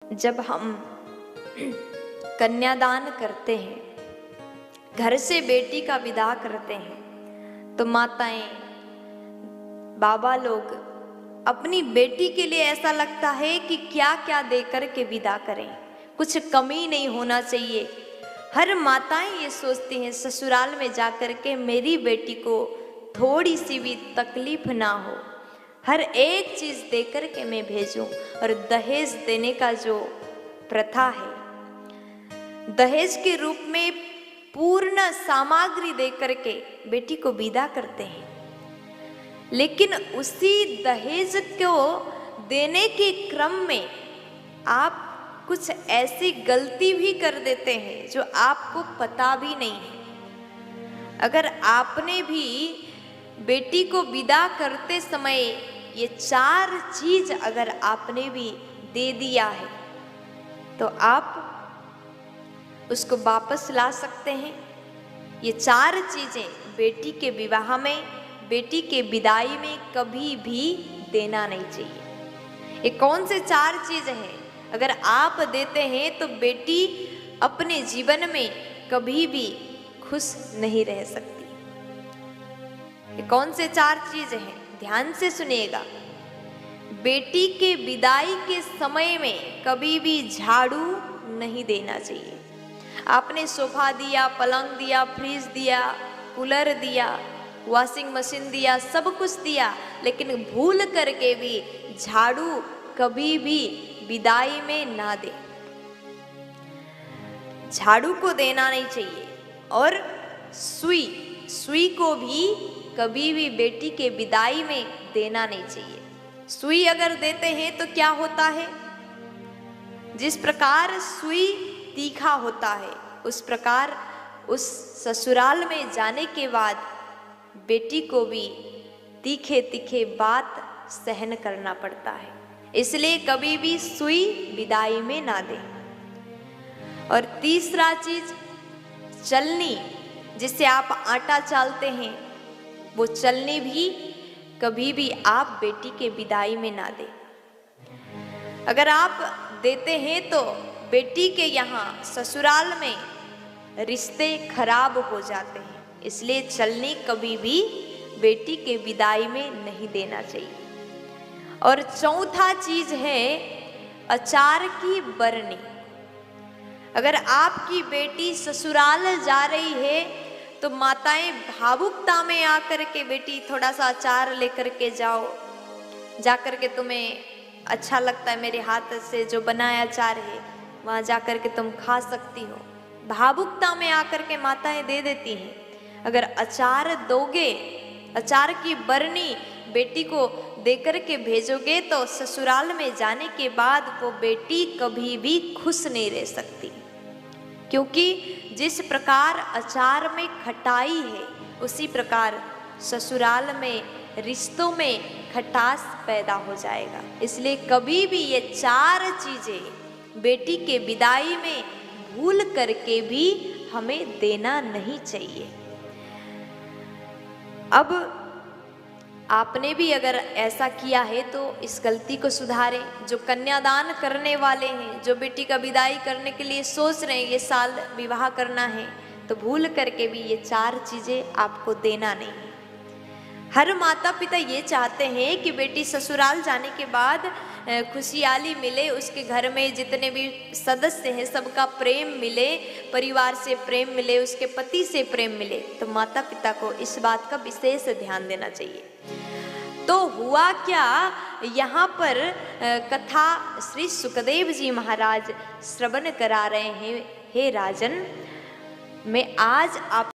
जब हम कन्यादान करते हैं, घर से बेटी का विदा करते हैं, तो माताएं बाबा लोग अपनी बेटी के लिए ऐसा लगता है कि क्या क्या देकर के विदा करें, कुछ कमी नहीं होना चाहिए। हर माताएं ये सोचती हैं ससुराल में जाकर के मेरी बेटी को थोड़ी सी भी तकलीफ ना हो, हर एक चीज देकर के मैं भेजूं। और दहेज देने का जो प्रथा है, दहेज के रूप में पूर्ण सामग्री देकर के बेटी को विदा करते हैं, लेकिन उसी दहेज को देने के क्रम में आप कुछ ऐसी गलती भी कर देते हैं जो आपको पता भी नहीं है। अगर आपने भी बेटी को विदा करते समय ये 4 चीज अगर आपने भी दे दिया है, तो आप उसको वापस ला सकते हैं। ये 4 चीजें बेटी के विवाह में, बेटी के विदाई में कभी भी देना नहीं चाहिए। ये कौन से 4 चीजें हैं? अगर आप देते हैं तो बेटी अपने जीवन में कभी भी खुश नहीं रह सकती। ये कौन से 4 चीजें हैं? ध्यान से सुनिएगा। बेटी के विदाई के समय में कभी भी झाड़ू नहीं देना चाहिए। आपने सोफा दिया, पलंग दिया, फ्रिज दिया, कूलर दिया, वॉशिंग मशीन दिया, सब कुछ दिया, लेकिन भूल करके भी झाड़ू कभी भी विदाई में ना दे। झाड़ू को देना नहीं चाहिए। और सुई को भी कभी भी बेटी के विदाई में देना नहीं चाहिए। सुई अगर देते हैं तो क्या होता है? जिस प्रकार सुई तीखा होता है, उस प्रकार उस ससुराल में जाने के बाद बेटी को भी तीखे तीखे बात सहन करना पड़ता है। इसलिए कभी भी सुई विदाई में ना दें। और तीसरा चीज, चलनी, जिससे आप आटा चालते हैं, वो चलनी भी कभी भी आप बेटी के विदाई में ना दें। अगर आप देते हैं तो बेटी के यहाँ ससुराल में रिश्ते खराब हो जाते हैं। इसलिए चलनी कभी भी बेटी के विदाई में नहीं देना चाहिए। और चौथा चीज है अचार की बरनी। अगर आपकी बेटी ससुराल जा रही है तो माताएं भावुकता में आकर के बेटी थोड़ा सा अचार लेकर के जाओ, जाकर के तुम्हें अच्छा लगता है मेरे हाथ से जो बनाया अचार है, वहाँ जाकर के तुम खा सकती हो, भावुकता में आकर के माताएं दे देती हैं। अगर अचार दोगे, अचार की बरनी बेटी को देकर के भेजोगे, तो ससुराल में जाने के बाद वो बेटी कभी भी खुश नहीं रह सकती। क्योंकि जिस प्रकार अचार में खटाई है, उसी प्रकार ससुराल में रिश्तों में खटास पैदा हो जाएगा। इसलिए कभी भी ये 4 चीजें बेटी के विदाई में भूल करके भी हमें देना नहीं चाहिए। अब आपने भी अगर ऐसा किया है तो इस गलती को सुधारें। जो कन्यादान करने वाले हैं, जो बेटी का विदाई करने के लिए सोच रहे हैं ये साल विवाह करना है, तो भूल करके भी ये 4 चीजें आपको देना नहीं है। हर माता पिता ये चाहते हैं कि बेटी ससुराल जाने के बाद खुशहाली मिले, उसके घर में जितने भी सदस्य हैं सबका प्रेम मिले, परिवार से प्रेम मिले, उसके पति से प्रेम मिले। तो माता पिता को इस बात का विशेष ध्यान देना चाहिए। तो हुआ क्या, यहाँ पर कथा श्री सुखदेव जी महाराज श्रवण करा रहे हैं। हे राजन, मैं आज आप